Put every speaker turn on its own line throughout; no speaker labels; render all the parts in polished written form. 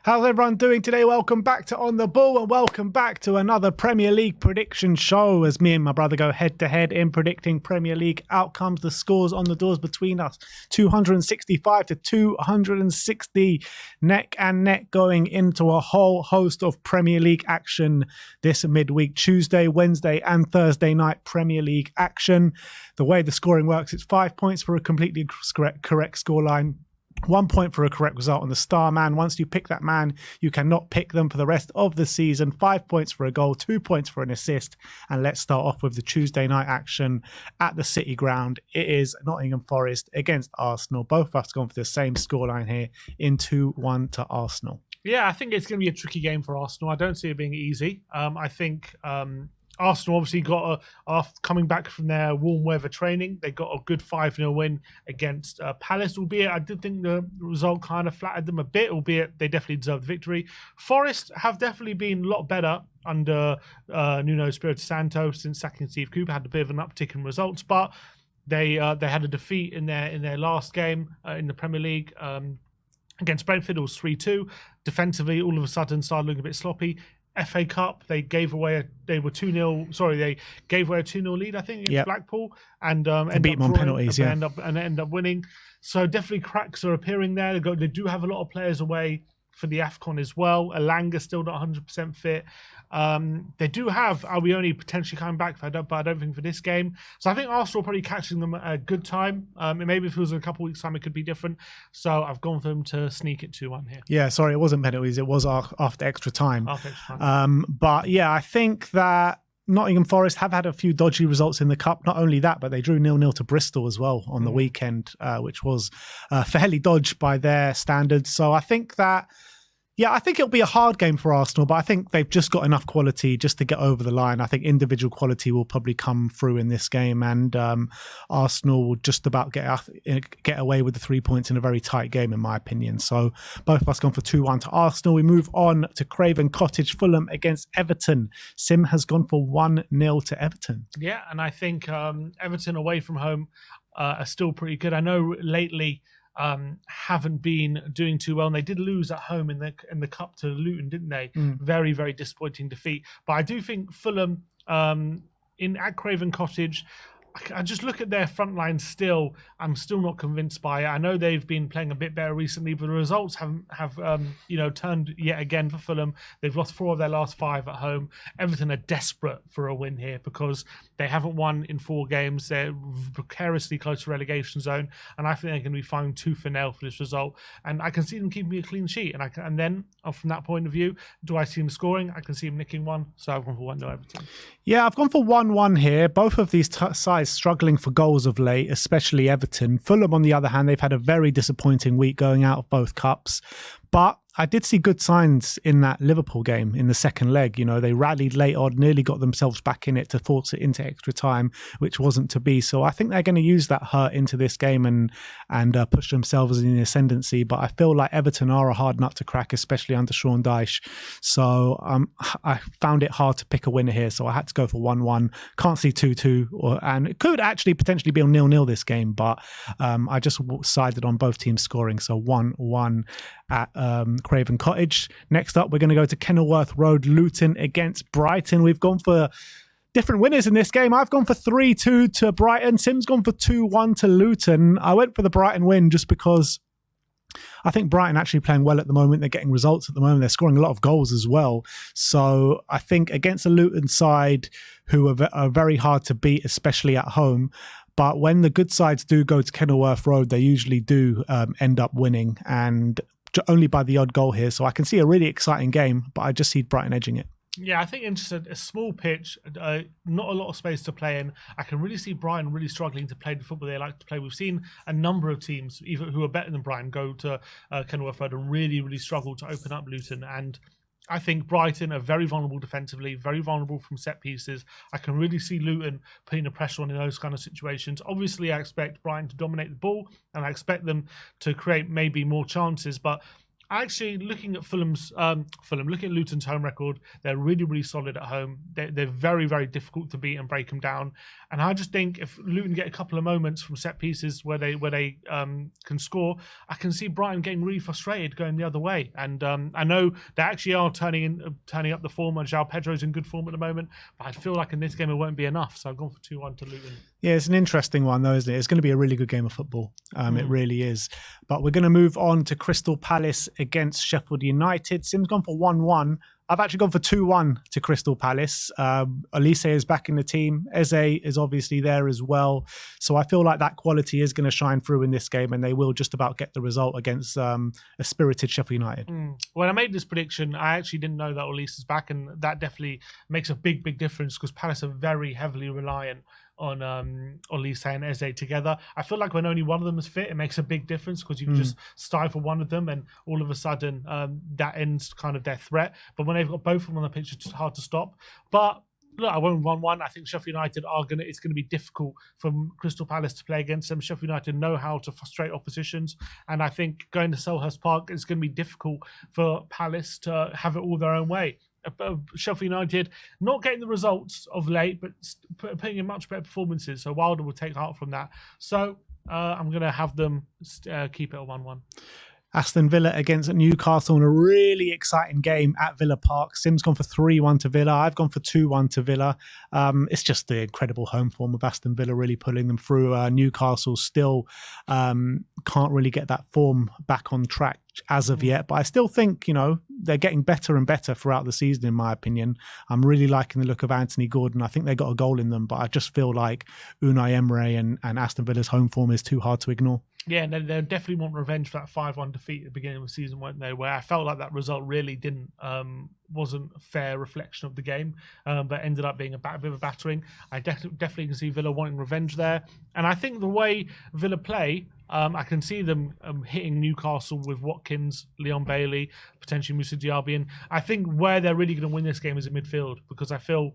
How's everyone doing today? Welcome back to On The Ball and welcome back to another Premier League prediction show as me and my brother go head-to-head in predicting Premier League outcomes. The scores on the doors between us, 265 to 260, neck and neck going into a whole host of Premier League action this midweek, Tuesday, Wednesday and Thursday night Premier League action. The way the scoring works, it's 5 points for a completely correct scoreline. 1 point for a correct result on the star man. Once you pick that man, you cannot pick them for the rest of the season. 5 points for a goal, 2 points for an assist. And let's start off with the Tuesday night action at the City Ground. It is Nottingham Forest against Arsenal. Both of us gone for the same scoreline here in 2-1 to Arsenal.
Yeah, I think it's going to be a tricky game for Arsenal. I don't see it being easy. I think Arsenal obviously got after coming back from their warm weather training, they got a good 5-0 win against Palace, albeit I did think the result kind of flattered them a bit, albeit they definitely deserved the victory. Forest have definitely been a lot better under Nuno Espirito Santo since sacking Steve Cooper, had a bit of an uptick in results, but they had a defeat in their last game in the Premier League against Brentford. It was 3-2. Defensively, all of a sudden started looking a bit sloppy. FA Cup, they gave away they gave away a 2-0 lead, I think, against Blackpool, and
beat them on penalties,
end up winning. So definitely cracks are appearing there. They do have a lot of players away for the AFCON as well. Elanga still not 100% fit. They do have Albioni potentially coming back, but I don't think for this game. So I think Arsenal are probably catching them at a good time. Maybe if it was in a couple of weeks' time, it could be different. So I've gone for them to sneak it 2-1 here.
Yeah, sorry, it wasn't penalties. It was after extra time. But yeah, I think that Nottingham Forest have had a few dodgy results in the Cup. Not only that, but they drew 0-0 to Bristol as well on the weekend, which was fairly dodged by their standards. So I think that, I think it'll be a hard game for Arsenal, but I think they've just got enough quality just to get over the line. I think individual quality will probably come through in this game, and Arsenal will just about get away with the 3 points in a very tight game, in my opinion. So both of us gone for 2-1 to Arsenal. We move on to Craven Cottage, Fulham against Everton. Sim has gone for 1-0 to Everton.
Yeah, and I think Everton away from home are still pretty good. I know lately haven't been doing too well, and they did lose at home in the cup to Luton, didn't they? Very, very disappointing defeat. But I do think Fulham at Craven Cottage, I just look at their front line still. I'm still not convinced by it. I know they've been playing a bit better recently, but the results have turned yet again for Fulham. They've lost 4 of their last 5 at home. Everton are desperate for a win here because they haven't won in 4 games. They're precariously close to relegation zone, and I think they're going to be fighting tooth and nail for this result. And I can see them keeping a clean sheet. And then from that point of view, do I see them scoring? I can see them nicking 1. So I've gone for 1-0 Everton.
Yeah, I've gone for 1-1 here. Both of these sides struggling for goals of late, especially Everton. Fulham, on the other hand, they've had a very disappointing week going out of both cups. But I did see good signs in that Liverpool game in the second leg. You know, they rallied late on, nearly got themselves back in it to force it into extra time, which wasn't to be. So I think they're going to use that hurt into this game and push themselves in the ascendancy. But I feel like Everton are a hard nut to crack, especially under Sean Dyche. So I found it hard to pick a winner here. So I had to go for 1-1. Can't see 2-2. And it could actually potentially be a 0-0 this game. But I just sided on both teams scoring. So 1-1 at Craven Cottage. Next up, we're going to go to Kenilworth Road, Luton against Brighton. We've gone for different winners in this game. I've gone for 3-2 to Brighton. Sim's gone for 2-1 to Luton. I went for the Brighton win just because I think Brighton actually playing well at the moment. They're getting results at the moment. They're scoring a lot of goals as well. So I think against a Luton side who are very hard to beat, especially at home, but when the good sides do go to Kenilworth Road, they usually do end up winning, and only by the odd goal here. So I can see a really exciting game, but I just see Brighton edging it.
Yeah, I think it's just a small pitch, not a lot of space to play in. I can really see Brighton really struggling to play the football they like to play. We've seen a number of teams, even who are better than Brighton, go to Kenilworth Road and really, really struggle to open up Luton. And I think Brighton are very vulnerable defensively, very vulnerable from set pieces. I can really see Luton putting the pressure on in those kind of situations. Obviously, I expect Brighton to dominate the ball, and I expect them to create maybe more chances, but Actually, looking at looking at Luton's home record, they're really, really solid at home. They're very, very difficult to beat and break them down. And I just think if Luton get a couple of moments from set pieces where they can score, I can see Brighton getting really frustrated going the other way. And I know they actually are turning up the form. And João Pedro's in good form at the moment, but I feel like in this game it won't be enough. So I've gone for 2-1 to Luton.
Yeah, it's an interesting one though, isn't it? It's going to be a really good game of football. It really is. But we're going to move on to Crystal Palace against Sheffield United. Sim's gone for 1-1. I've actually gone for 2-1 to Crystal Palace. Elise is back in the team. Eze is obviously there as well. So I feel like that quality is going to shine through in this game, and they will just about get the result against a spirited Sheffield United.
When I made this prediction, I actually didn't know that Elise is back, and that definitely makes a big, big difference because Palace are very heavily reliant on Elise and Eze together. I feel like when only one of them is fit, it makes a big difference because you can just stifle one of them and all of a sudden that ends kind of their threat. But when they've got both of them on the pitch, it's hard to stop. But look, I won't 1-1. I think Sheffield United it's going to be difficult for Crystal Palace to play against them. Sheffield United know how to frustrate oppositions. And I think going to Selhurst Park is going to be difficult for Palace to have it all their own way. Sheffield United not getting the results of late, but putting in much better performances. So Wilder will take heart from that. So I'm going to have them keep it at 1-1.
Aston Villa against Newcastle in a really exciting game at Villa Park. Sim's gone for 3-1 to Villa. I've gone for 2-1 to Villa. It's just the incredible home form of Aston Villa really pulling them through. Newcastle still can't really get that form back on track as of yet, but I still think, they're getting better and better throughout the season, in my opinion. I'm really liking the look of Anthony Gordon. I think they got a goal in them, but I just feel like Unai Emery and Aston Villa's home form is too hard to ignore.
Yeah, and they definitely want revenge for that 5-1 defeat at the beginning of the season, weren't they? Where I felt like that result really wasn't a fair reflection of the game, but ended up being a bit of a battering. I definitely can see Villa wanting revenge there. And I think the way Villa play, I can see them hitting Newcastle with Watkins, Leon Bailey, potentially Moussa Diaby. And I think where they're really going to win this game is in midfield, because I feel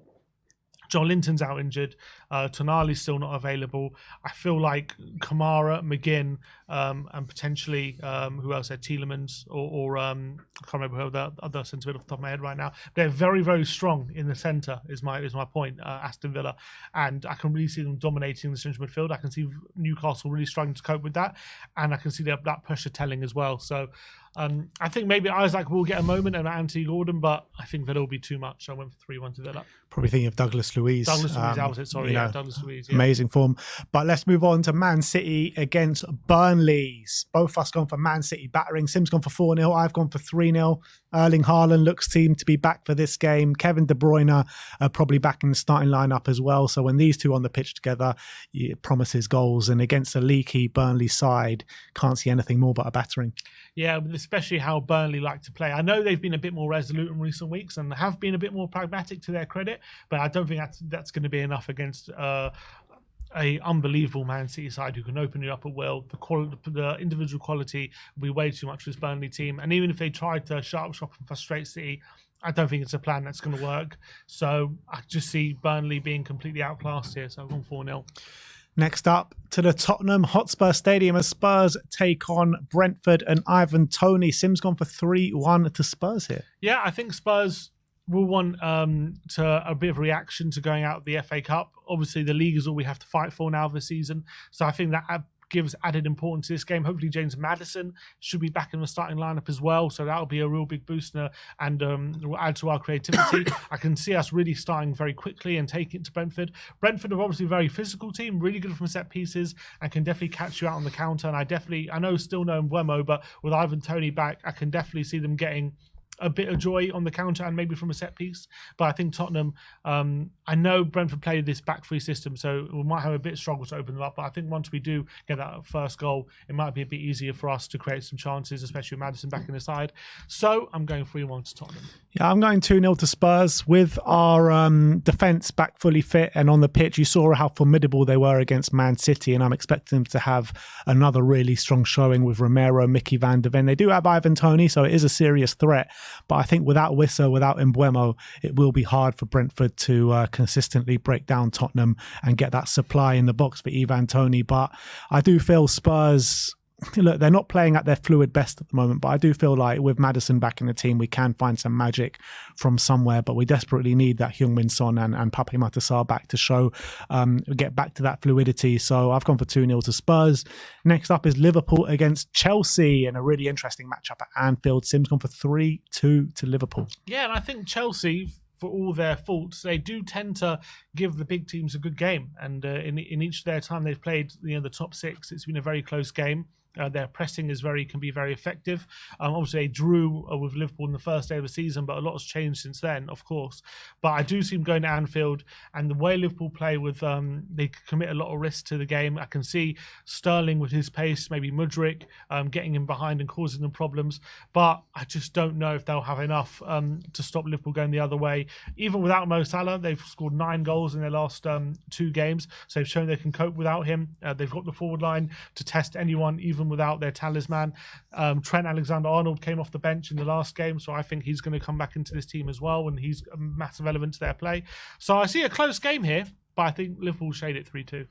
John Linton's out injured. Tonali's still not available. I feel like Kamara, McGinn, and potentially who else there? Tielemans or I can't remember who the other centre mid off the top of my head right now. They're very, very strong in the centre. Is my point. Aston Villa, and I can really see them dominating the central midfield. I can see Newcastle really struggling to cope with that, and I can see that pressure telling as well. So. I think maybe Isaac will get a moment and Anthony Gordon, but I think that'll be too much. So I went for 3-1 to Villa.
Probably thinking of Douglas Luiz.
Douglas Luiz. Yeah.
Amazing form. But let's move on to Man City against Burnley. Both of us gone for Man City battering. Sim's gone for 4-0. I've gone for 3-0. Erling Haaland looks seemed to be back for this game. Kevin De Bruyne probably back in the starting lineup as well. So when these two on the pitch together, it promises goals. And against a leaky Burnley side, can't see anything more but a battering.
Yeah, especially how Burnley like to play. I know they've been a bit more resolute in recent weeks and have been a bit more pragmatic to their credit, but I don't think that's going to be enough against a unbelievable Man City side who can open it up at will. The individual quality will be way too much for this Burnley team. And even if they try to shut up shop and frustrate City, I don't think it's a plan that's going to work. So I just see Burnley being completely outclassed here. So I've gone 4-0.
Next up to the Tottenham Hotspur Stadium as Spurs take on Brentford and Ivan Toney. Sim's gone for 3-1 to Spurs here.
Yeah, I think Spurs will want a bit of reaction to going out of the FA Cup. Obviously, the league is all we have to fight for now this season. So I think that gives added importance to this game. Hopefully James Maddison should be back in the starting lineup as well, so that'll be a real big boost and will add to our creativity. I can see us really starting very quickly and taking it to Brentford. Brentford are obviously a very physical team, really good from set pieces, and can definitely catch you out on the counter. And I know still no Mbeumo, but with Ivan Toney back, I can definitely see them getting a bit of joy on the counter and maybe from a set piece. But I think Tottenham, I know Brentford played this back three system, so we might have a bit of struggle to open them up. But I think once we do get that first goal, it might be a bit easier for us to create some chances, especially with Maddison back in the side. So I'm going 3-1 to Tottenham.
Yeah, I'm going 2-0 to Spurs. With our defence back fully fit and on the pitch, you saw how formidable they were against Man City, and I'm expecting them to have another really strong showing with Romero, Mickey van de Ven. They do have Ivan Toney, so it is a serious threat. But I think without Wissa, without Mbeumo, it will be hard for Brentford to consistently break down Tottenham and get that supply in the box for Ivan Toney. But I do feel Spurs look, they're not playing at their fluid best at the moment, but I do feel like with Maddison back in the team, we can find some magic from somewhere, but we desperately need that Heung-min Son and Pape Matar Sarr back to show, get back to that fluidity. So I've gone for 2-0 to Spurs. Next up is Liverpool against Chelsea in a really interesting matchup at Anfield. Sim's gone for 3-2 to Liverpool.
Yeah, and I think Chelsea, for all their faults, they do tend to give the big teams a good game. And in each of their time they've played, the top six, it's been a very close game. Their pressing can be very effective. Obviously, they drew with Liverpool in the first day of the season, but a lot has changed since then, of course. But I do see them going to Anfield, and the way Liverpool play with, they commit a lot of risk to the game. I can see Sterling with his pace, maybe Mudryk getting in behind and causing them problems. But I just don't know if they'll have enough to stop Liverpool going the other way. Even without Mo Salah, they've scored 9 goals in their last 2 games, so they've shown they can cope without him. They've got the forward line to test anyone, even without their talisman. Trent Alexander-Arnold came off the bench in the last game, so I think he's going to come back into this team as well, and he's a massive element to their play. So I see a close game here, but I think Liverpool shade it 3-2.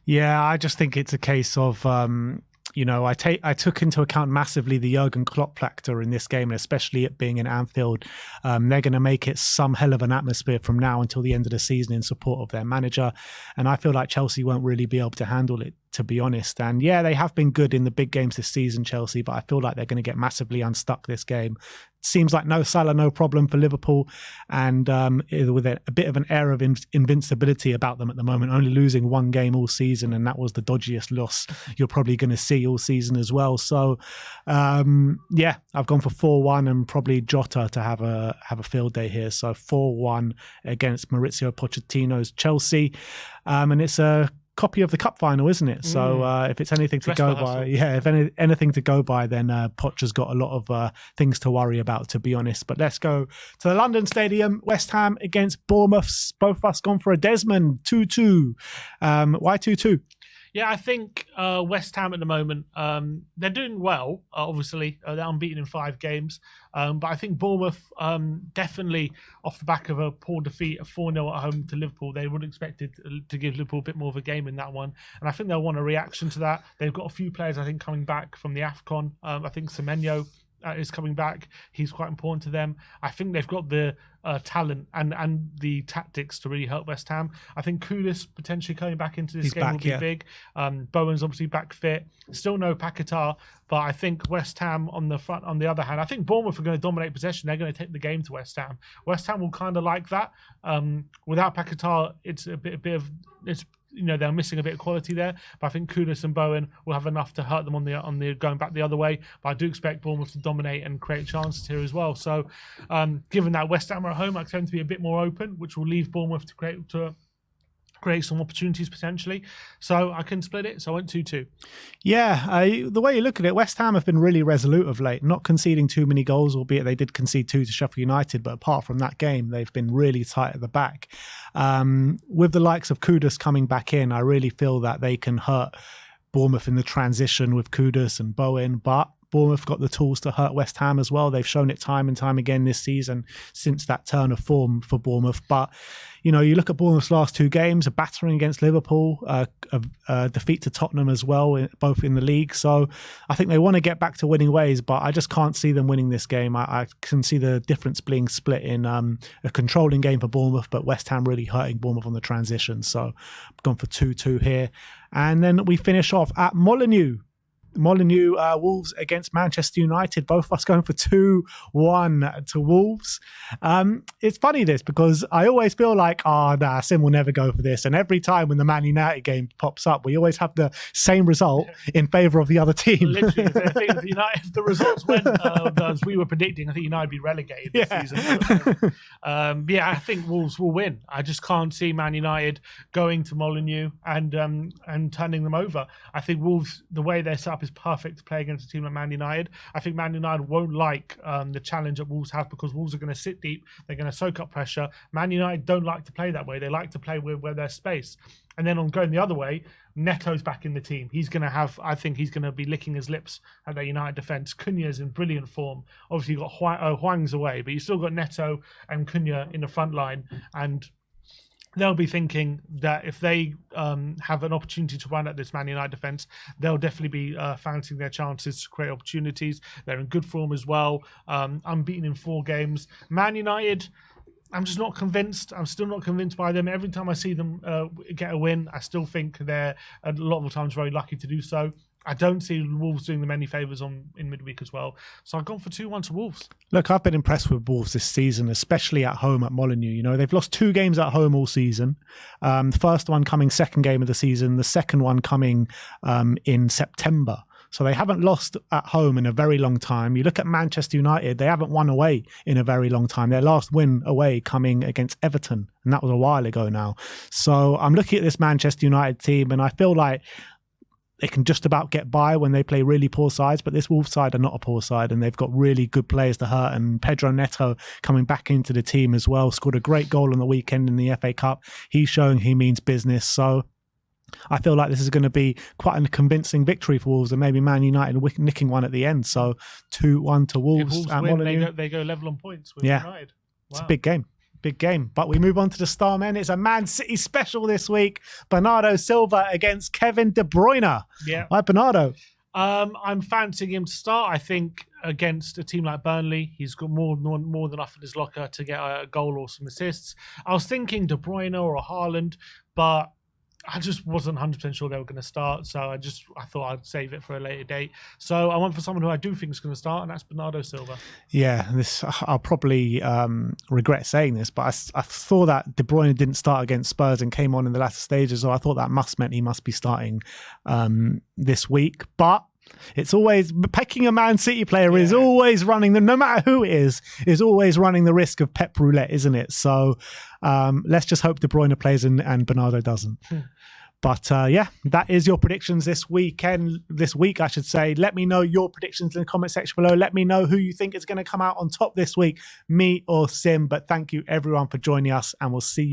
Yeah,
I just think it's a case of I took into account massively the Jurgen Klopp factor in this game, and especially it being in Anfield. They're going to make it some hell of an atmosphere from now until the end of the season in support of their manager, and I feel like Chelsea won't really be able to handle it, to be honest. And yeah, they have been good in the big games this season, Chelsea, but I feel like they're going to get massively unstuck this game. Seems like no Salah, no problem for Liverpool, and with a bit of an air of invincibility about them at the moment, only losing 1 game all season, and that was the dodgiest loss you're probably going to see all season as well. So yeah, I've gone for 4-1 and probably Jota to have a field day here. So 4-1 against Maurizio Pochettino's Chelsea, and it's a copy of the cup final, isn't it? So if it's anything to go by, anything to go by, then Poch has got a lot of things to worry about, to be honest. But let's go to the London Stadium. West Ham against Bournemouth. Both of us gone for a Desmond 2-2. Why 2-2?
Yeah, I think West Ham at the moment, they're doing well, obviously. They're unbeaten in 5 games. But I think Bournemouth, definitely off the back of a poor defeat, a 4-0 at home to Liverpool, they would expect it to give Liverpool a bit more of a game in that one. And I think they'll want a reaction to that. They've got a few players, I think, coming back from the AFCON. I think Semenyo is coming back. He's quite important to them. I think they've got the talent and the tactics to really help West Ham. I think Kudus potentially coming back into this game will be big. Bowen's obviously back fit. Still no Paquetá, but I think West Ham on the front. On the other hand, I think Bournemouth are going to dominate possession. They're going to take the game to West Ham. West Ham will kind of like that. Without Paquetá, it's a bit of it's. They're missing a bit of quality there, but I think Kudus and Bowen will have enough to hurt them on the going back the other way. But I do expect Bournemouth to dominate and create chances here as well. So, given that West Ham are at home, I tend to be a bit more open, which will leave Bournemouth to create some opportunities potentially. So I can split it. So I went 2-2.
Yeah, the way you look at it, West Ham have been really resolute of late, not conceding too many goals, albeit they did concede 2 to Sheffield United. But apart from that game, they've been really tight at the back. With the likes of Kudus coming back in, I really feel that they can hurt Bournemouth in the transition with Kudus and Bowen. But Bournemouth got the tools to hurt West Ham as well. They've shown it time and time again this season since that turn of form for Bournemouth. But, you look at Bournemouth's last 2 games, a battering against Liverpool, a defeat to Tottenham as well, both in the league. So I think they want to get back to winning ways, but I just can't see them winning this game. I can see the difference being split in a controlling game for Bournemouth, but West Ham really hurting Bournemouth on the transition. So I've gone for 2-2 here. And then we finish off at Molineux. Wolves against Manchester United. Both of us going for 2-1 to Wolves. It's funny this, because I always feel like, Sim will never go for this. And every time when the Man United game pops up, we always have the same result in favour of the other team.
Literally, if the results went as we were predicting, I think United would be relegated this season. I think Wolves will win. I just can't see Man United going to Molineux and turning them over. I think Wolves, the way they're set up, is perfect to play against a team like Man United. I think Man United won't like the challenge that Wolves have, because Wolves are going to sit deep. They're going to soak up pressure. Man United don't like to play that way. They like to play where there's space. And then on going the other way, Neto's back in the team. I think he's going to be licking his lips at their United defence. Cunha's in brilliant form. Obviously, you've got Hwang's away, but you've still got Neto and Cunha in the front line. And they'll be thinking that if they have an opportunity to run at this Man United defence, they'll definitely be fancying their chances to create opportunities. They're in good form as well, unbeaten in 4 games. Man United, I'm just not convinced. I'm still not convinced by them. Every time I see them get a win, I still think they're a lot of the times very lucky to do so. I don't see Wolves doing them any favours in midweek as well. So I've gone for 2-1 to Wolves.
Look, I've been impressed with Wolves this season, especially at home at Molineux. You know, they've lost 2 games at home all season. The first one coming second game of the season, the second one coming in September. So they haven't lost at home in a very long time. You look at Manchester United, they haven't won away in a very long time. Their last win away coming against Everton, and that was a while ago now. So I'm looking at this Manchester United team, and I feel like they can just about get by when they play really poor sides, but this Wolves side are not a poor side, and they've got really good players to hurt. And Pedro Neto coming back into the team as well, scored a great goal on the weekend in the FA Cup. He's showing he means business. So I feel like this is going to be quite a convincing victory for Wolves, and maybe Man United nicking one at the end. So 2-1 to Wolves.
If Wolves win, they go level on points with United. Wow.
It's a big game. Big game. But we move on to the star men. It's a Man City special this week. Bernardo Silva against Kevin De Bruyne.
Yeah.
Right, Bernardo.
I'm fancying him to start. I think against a team like Burnley, he's got more than enough in his locker to get a goal or some assists. I was thinking De Bruyne or a Haaland, but I just wasn't 100% sure they were going to start, so I thought I'd save it for a later date. So I went for someone who I do think is going to start, and that's Bernardo Silva.
Yeah, I'll probably regret saying this, but I thought that De Bruyne didn't start against Spurs and came on in the latter stages, so I thought that meant he must be starting this week. But it's always picking a Man City player is always running no matter who it is always running the risk of Pep Roulette, isn't it? So let's just hope De Bruyne plays and Bernardo doesn't. But that is your predictions this week, I should say. Let me know your predictions in the comment section below. Let me know who you think is going to come out on top this week, me or Sim. But thank you everyone for joining us, and we'll see you